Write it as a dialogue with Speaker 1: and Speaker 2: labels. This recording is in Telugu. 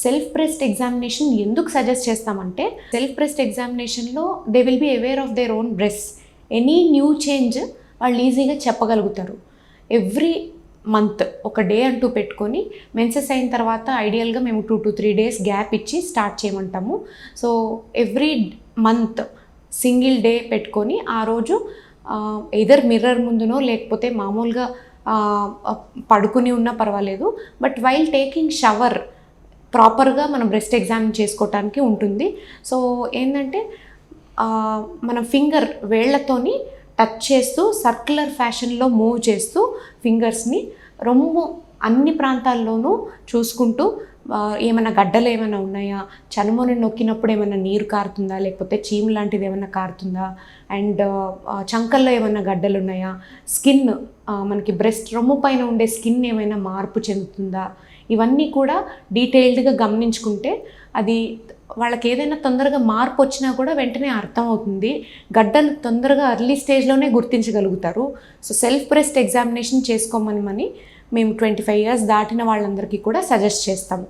Speaker 1: సెల్ఫ్ బ్రెస్ట్ ఎగ్జామినేషన్ ఎందుకు సజెస్ట్ చేస్తామంటే, సెల్ఫ్ బ్రెస్ట్ ఎగ్జామినేషన్లో they will be aware of their own breast. Any new change వాళ్ళు ఈజీగా చెప్పగలుగుతారు. ఎవ్రీ మంత్ ఒక డే అంటూ పెట్టుకొని మెన్సెస్ అయిన తర్వాత ఐడియల్గా మేము 2 to 3 days గ్యాప్ ఇచ్చి స్టార్ట్ చేయమంటాము. So every month single day పెట్టుకొని ఆ రోజు ఎదర్ మిర్రర్ ముందునో లేకపోతే మామూలుగా పడుకుని ఉన్నా పర్వాలేదు, బట్ వైల్ టేకింగ్ షవర్ ప్రాపర్గా మనం బ్రెస్ట్ ఎగ్జామిన్ చేసుకోవటానికి ఉంటుంది. సో ఏంటంటే మనం ఫింగర్ వేళ్లతోని టచ్ చేస్తూ సర్క్యులర్ ఫ్యాషన్లో మూవ్ చేస్తూ ఫింగర్స్ని రొమ్ము అన్ని ప్రాంతాల్లోనూ చూసుకుంటూ ఏమైనా గడ్డలు ఏమైనా ఉన్నాయా, చనుమొని నొక్కినప్పుడు ఏమైనా నీరు కారుతుందా, లేకపోతే చీము లాంటిది ఏమైనా కారుతుందా, అండ్ చంకల్లో ఏమైనా గడ్డలు ఉన్నాయా, స్కిన్ మనకి బ్రెస్ట్ రొమ్ము పైన ఉండే స్కిన్ ఏమైనా మార్పు చెందుతుందా, ఇవన్నీ కూడా డీటెయిల్డ్గా గమనించుకుంటే అది వాళ్ళకి ఏదైనా తొందరగా మార్పు వచ్చినా కూడా వెంటనే అర్థమవుతుంది. గడ్డలు తొందరగా ఎర్లీ స్టేజ్లోనే గుర్తించగలుగుతారు. సో సెల్ఫ్ బ్రెస్ట్ ఎగ్జామినేషన్ చేసుకోమని మేము 25 years దాటిన వాళ్ళందరికీ కూడా సజెస్ట్ చేస్తాము.